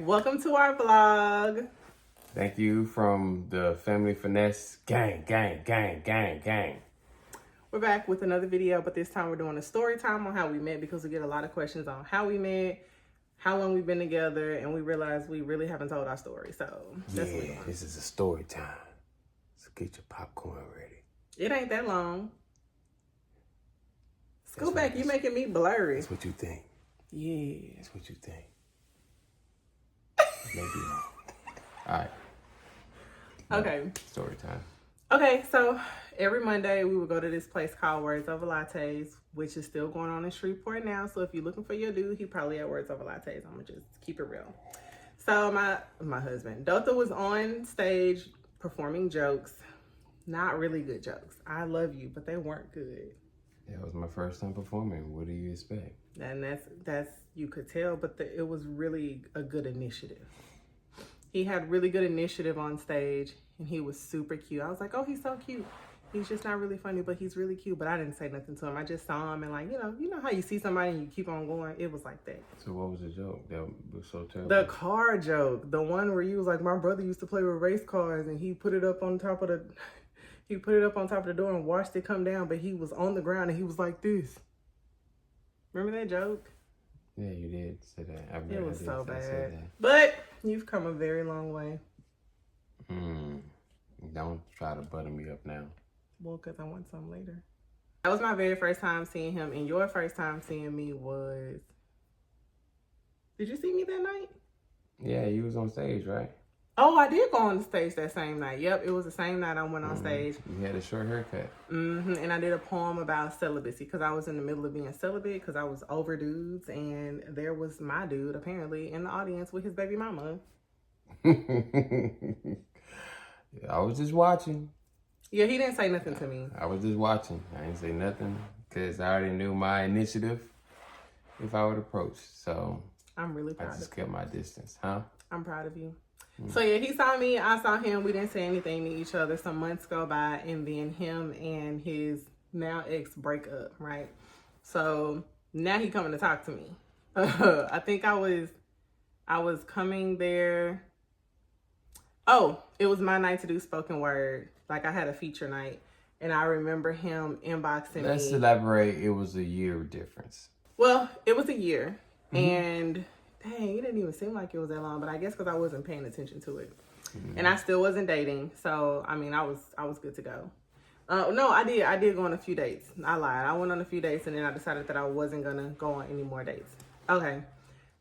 Welcome to our vlog. Thank you from the Family Finesse gang. We're back with another video, but this time we're doing a story time on how we met because we get a lot of questions on how we met, how long we've been together, and we realized we really haven't told our story. So that's what we're doing. This is a story time. So get your popcorn ready. It ain't that long. Scoot back, you making me blurry. That's what you think. Yeah. That's what you think. Maybe wrong. All right. Okay. Story time. Okay, so every Monday we would go to this place called Words Over Lattes, which is still going on in Shreveport now. So if you're looking for your dude, he probably at Words Over Lattes. I'm gonna just keep it real. So my husband, Dotha, was on stage performing jokes. Not really good jokes. I love you, but they weren't good. That was my first time performing. What do you expect? And that's you could tell, but it was really a good initiative. He had really good initiative on stage, and he was super cute. I was like, oh, he's so cute. He's just not really funny, but he's really cute. But I didn't say nothing to him. I just saw him, and like, you know how you see somebody and you keep on going? It was like that. So what was the joke? That was so terrible. The car joke. The one where you was like, my brother used to play with race cars, and he put it up on top of the... He put it up on top of the door and watched it come down, but he was on the ground and he was like this. Remember that joke? Yeah, you did say that. It was so bad. But you've come a very long way. Don't try to butter me up now. Well, because I want some later. That was my very first time seeing him, and your first time seeing me was... Did you see me that night? Yeah, you was on stage, right? Oh, I did go on the stage that same night. Yep, it was the same night I went on stage. You had a short haircut. And I did a poem about celibacy because I was in the middle of being celibate because I was over dudes, and there was my dude apparently in the audience with his baby mama. Yeah, I was just watching. Yeah, he didn't say nothing to me. I was just watching. I didn't say nothing because I already knew my initiative if I would approach. So I'm really proud I just kept my distance, huh? I'm proud of you. So yeah, he saw me, I saw him. We didn't say anything to each other. Some months go by, and then him and his now ex break up, right? So now he coming to talk to me. I think I was coming there. Oh, it was my night to do spoken word. Like I had a feature night, and I remember him inboxing me. Let's elaborate. It was a year difference. Well, it was a year, and dang, it didn't even seem like it was that long, but I guess because I wasn't paying attention to it. And I still wasn't dating. So, I mean, I was good to go. No, I did go on a few dates. I lied. I went on a few dates, and then I decided that I wasn't going to go on any more dates. Okay.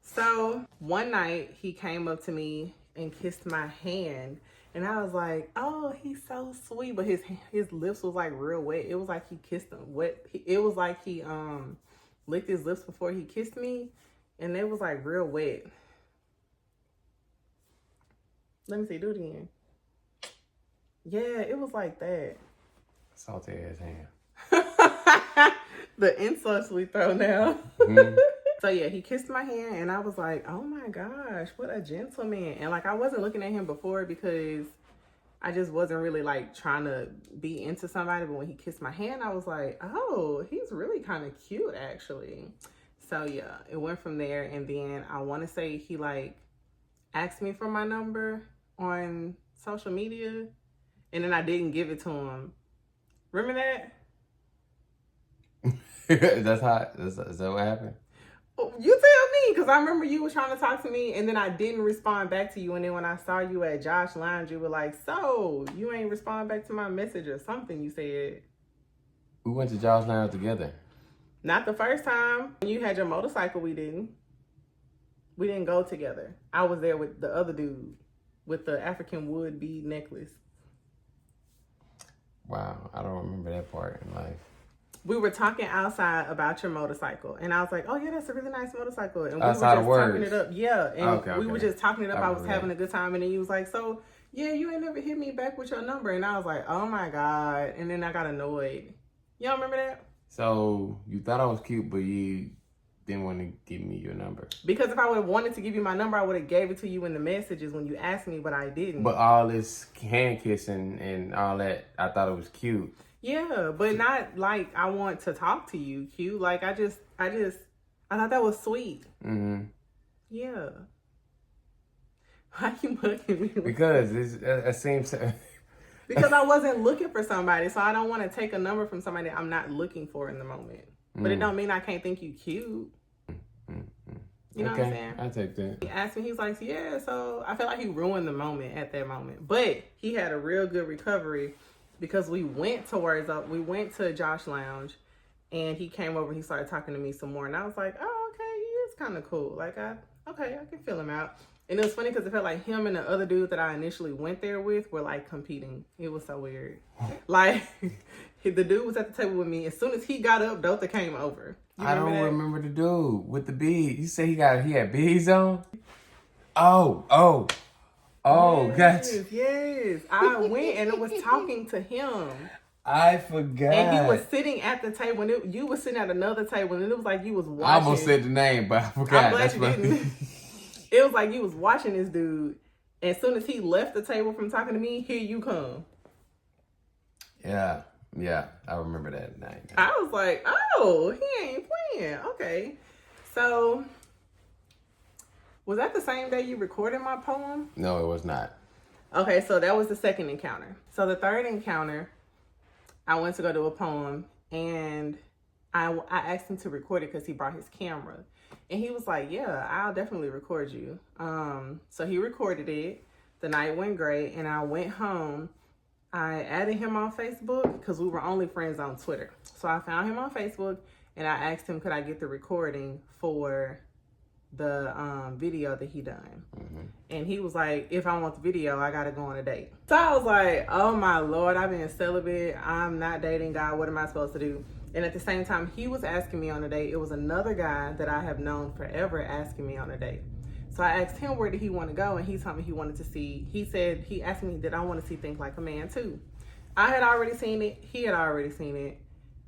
So, one night, he came up to me and kissed my hand. And I was like, oh, he's so sweet. But his lips was, like, real wet. It was like he kissed them wet. It was like he licked his lips before he kissed me. And it was like real wet. Let me see, do it again. Yeah, it was like that. Salty ass hand. The insults we throw now. So yeah, he kissed my hand and I was like, oh my gosh, what a gentleman. And like I wasn't looking at him before because I just wasn't really like trying to be into somebody. But when he kissed my hand, I was like, oh, he's really kind of cute actually. So yeah, it went from there, and then I want to say he like asked me for my number on social media, and then I didn't give it to him. Remember that? Is that what happened? Well, you tell me, because I remember you were trying to talk to me, and then I didn't respond back to you, and then when I saw you at Josh Lounge, you were like, so you ain't respond back to my message or something you said. We went to Josh Lounge together. Not the first time. When you had your motorcycle, we didn't. We didn't go together. I was there with the other dude with the African wood bead necklace. Wow, I don't remember that part in life. We were talking outside about your motorcycle, and I was like, oh yeah, that's a really nice motorcycle. And we outside were just talking it up. Yeah, and we were just talking it up. I was having a good time, and then you was like, so yeah, you ain't never hit me back with your number. And I was like, oh my God. And then I got annoyed. Y'all remember that? So you thought I was cute, but you didn't want to give me your number. Because if I would have wanted to give you my number, I would have gave it to you in the messages when you asked me, but I didn't. But all this hand kissing and all that, I thought it was cute. Yeah, but not like I want to talk to you, cute. Like I thought that was sweet. Mm-hmm. Yeah. Why you mugging me? Because it seems. Because I wasn't looking for somebody, so I don't want to take a number from somebody I'm not looking for in the moment. But it don't mean I can't think you cute. You know what I'm saying? I take that. He asked me, he's like, yeah, so I feel like he ruined the moment at that moment. But he had a real good recovery because we went to Josh Lounge and he came over, he started talking to me some more. And I was like, oh, okay, he is kind of cool. Like, I can feel him out. And it was funny because it felt like him and the other dude that I initially went there with were like competing. It was so weird. Like, the dude was at the table with me. As soon as he got up, Dotha came over. I don't remember the dude with the beads. You say he had beads on? Oh, gotcha. Yes. I went and was talking to him. I forgot. And he was sitting at the table. And you were sitting at another table. And it was like you was watching. I almost said the name, but I forgot. I'm glad you didn't. It was like you was watching this dude. And as soon as he left the table from talking to me, here you come. Yeah, I remember that night. I was like, oh, he ain't playing. Okay. So, was that the same day you recorded my poem? No, it was not. Okay, so that was the second encounter. So the third encounter, I went to go do a poem, and I asked him to record it because he brought his camera. And he was like, yeah, I'll definitely record you. So he recorded it. The night went great, and I went home. I added him on Facebook because we were only friends on Twitter. So I found him on Facebook and I asked him, could I get the recording for the video that he done? Mm-hmm. And he was like, if I want the video, I got to go on a date. So I was like, oh my Lord, I've been celibate. I'm not dating God. What am I supposed to do? And at the same time, he was asking me on a date. It was another guy that I have known forever asking me on a date. So I asked him where did he want to go, and he told me he wanted to see, he asked me did I want to see Think Like a Man too. I had already seen it, he had already seen it,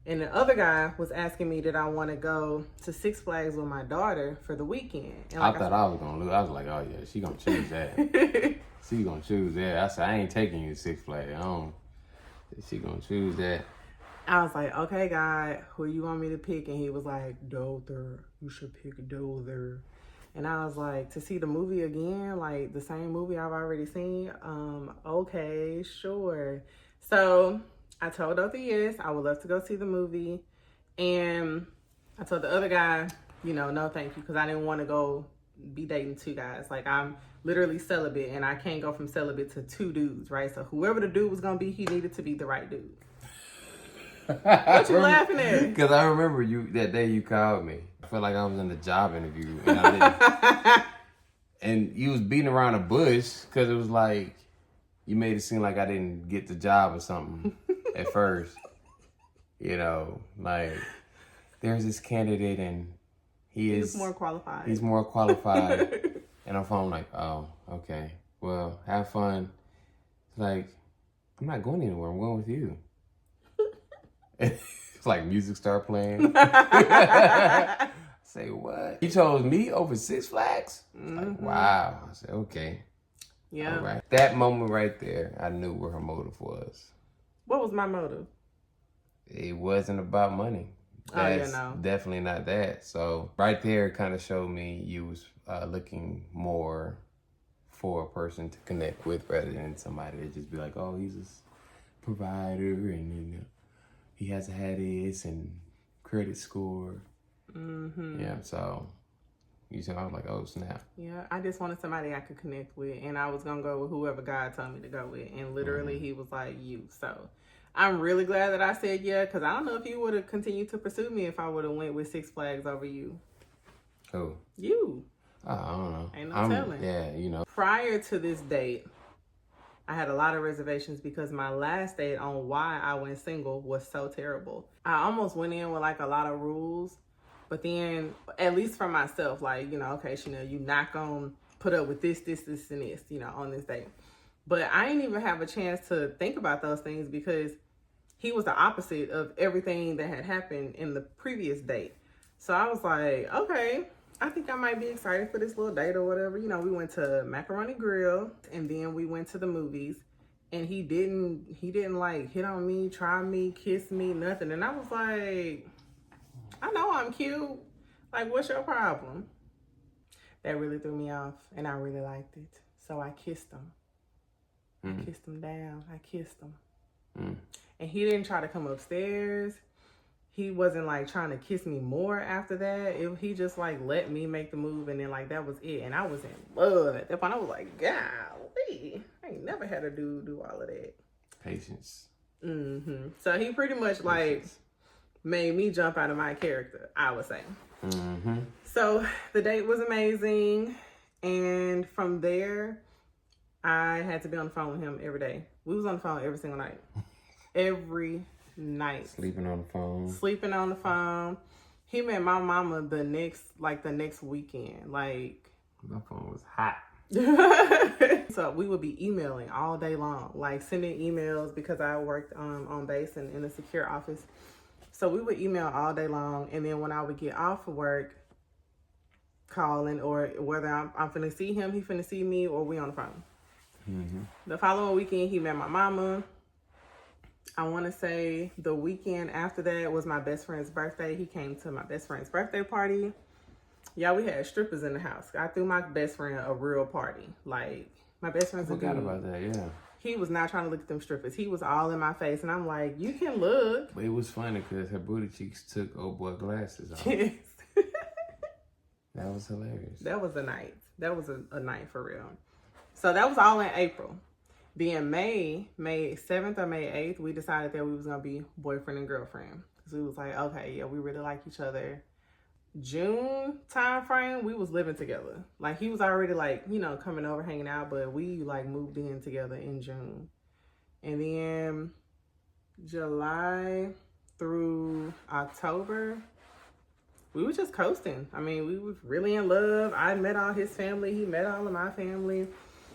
and the other guy was asking me did I want to go to Six Flags with my daughter for the weekend. And like I thought I was going to lose. I was like, oh yeah, she going to choose that. She going to choose that. I said, I ain't taking you to Six Flags. She going to choose that. I was like, okay, God, who you want me to pick? And he was like, Dotha, you should pick Dotha. And I was like, to see the movie again, like the same movie I've already seen? Okay, sure. So I told Dotha yes, I would love to go see the movie. And I told the other guy, no thank you, because I didn't want to go be dating two guys. Like, I'm literally celibate, and I can't go from celibate to two dudes, right? So whoever the dude was going to be, he needed to be the right dude. What you laughing at? Because I remember that day you called me. I felt like I was in the job interview, and I didn't. And you was beating around the bush because it was like you made it seem like I didn't get the job or something at first. Like there's this candidate and he's more qualified. He's more qualified. And on phone like, oh, okay. Well, have fun. Like, I'm not going anywhere. I'm going with you. It's like music start playing. Say what? You chose me over Six Flags? Mm-hmm. Like, wow. I said, okay. Yeah. All right. That moment right there, I knew where her motive was. What was my motive? It wasn't about money. That's definitely not that. So right there kind of showed me you was looking more for a person to connect with rather than somebody to just be like, oh, he's a provider and he hasn't had this and credit score. Mm-hmm. Yeah, so I was like, oh, snap. Yeah, I just wanted somebody I could connect with, and I was going to go with whoever God told me to go with, and literally he was like, you. So I'm really glad that I said yeah, because I don't know if you would have continued to pursue me if I would have went with Six Flags over you. Who? You. I don't know. Ain't no telling. Yeah, Prior to this date, I had a lot of reservations because my last date on why I went single was so terrible. I almost went in with like a lot of rules, but then at least for myself, like, okay, Chanel, you're not going to put up with this, and this, on this date. But I didn't even have a chance to think about those things because he was the opposite of everything that had happened in the previous date. So I was like, okay, I think I might be excited for this little date or whatever. We went to Macaroni Grill and then we went to the movies, and he didn't like hit on me, try me, kiss me, nothing. And I was like, I know I'm cute. Like, what's your problem? That really threw me off, and I really liked it. So I kissed him. I kissed him down. I kissed him. And he didn't try to come upstairs. He wasn't like trying to kiss me more after that. He just like let me make the move, and then like that was it. And I was in love at that point. I was like, golly, I ain't never had a dude do all of that. Patience. So he pretty much like made me jump out of my character, I would say. So the date was amazing, and from there, I had to be on the phone with him every day. We was on the phone every single night. Every night. Sleeping on the phone. He met my mama the next weekend. Like, my phone was hot. So we would be emailing all day long, like sending emails, because I worked on base and in a secure office. So we would email all day long, and then when I would get off of work, calling, or whether I'm finna see him, he finna see me, or we on the phone. The following weekend, he met my mama. I want to say the weekend after that was my best friend's birthday. He came to my best friend's birthday party. Yeah, we had strippers in the house. I threw my best friend a real party. Like, my best friend's a dude. I forgot about that, yeah. He was not trying to look at them strippers. He was all in my face, and I'm like, you can look. But it was funny because her booty cheeks took old boy glasses off. Yes. That was hilarious. That was a night. That was a night for real. So that was all in April. Then May 7th or May 8th, we decided that we was going to be boyfriend and girlfriend. Because we was like, okay, yeah, we really like each other. June time frame, we was living together. Like, he was already like, you know, coming over, hanging out, but we like moved in together in June. And then July through October, we were just coasting. I mean, we was really in love. I met all his family. He met all of my family.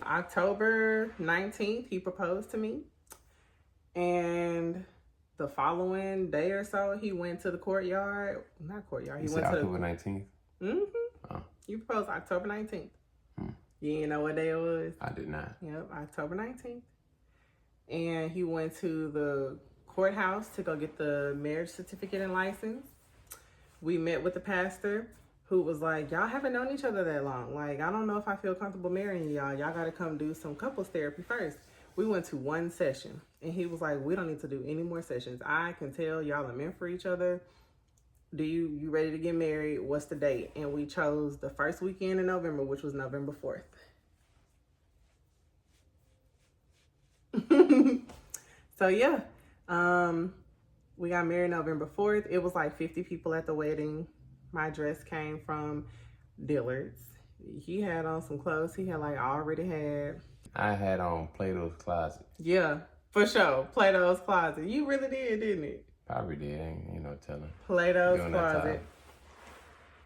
October 19th, he proposed to me. And the following day or so, he went to the courtyard. Not courtyard. He went to October 19th? Oh. He proposed October 19th. You didn't know what day it was? I did not. Yep, October 19th. And he went to the courthouse to go get the marriage certificate and license. We met with the pastor, who was like, y'all haven't known each other that long. Like, I don't know if I feel comfortable marrying y'all. Y'all got to come do some couples therapy first. We went to one session, and he was like, we don't need to do any more sessions. I can tell y'all are meant for each other. You ready to get married? What's the date? And we chose the first weekend in November, which was November 4th. So yeah, we got married November 4th. It was like 50 people at the wedding. My dress came from Dillard's. He had on some clothes he had like already had. I had on Plato's Closet. Yeah, for sure. Plato's Closet. You really did, didn't it? Probably did. Ain't no telling. Plato's Closet.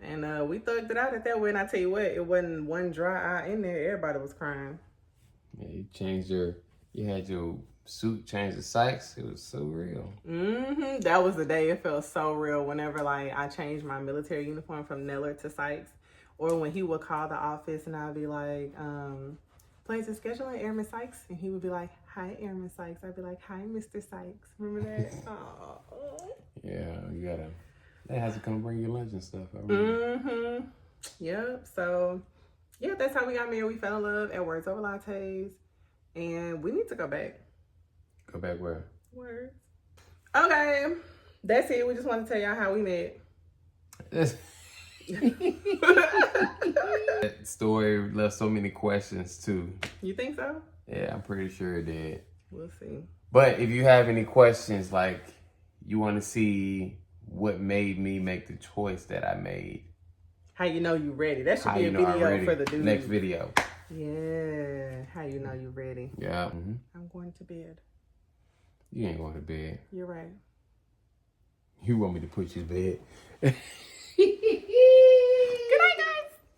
And we thugged it out at that wedding. I tell you what, it wasn't one dry eye in there. Everybody was crying. Yeah, you had your suit changed to Sykes. It was so real. That was the day it felt so real. Whenever like I changed my military uniform from Neller to Sykes, or when he would call the office and I'd be like, "Please scheduling Airman Sykes," and he would be like, "Hi, Airman Sykes." I'd be like, "Hi, Mr. Sykes." Remember that? Yeah, they had to come bring you lunch and stuff. I remember. Yep. So yeah, that's how we got married. We fell in love at Words Over Lattes, and we need to go back. Go back where? Words. Okay, that's it. We just want to tell y'all how we met. That story left so many questions too. You think so? Yeah, I'm pretty sure it did. We'll see. But if you have any questions, like you want to see what made me make the choice that I made, how you know you ready? That should be a video for the dude. Next video. Yeah, how you know you ready? Yeah. I'm going to bed. You ain't going to bed. You're right. You want me to put you to bed?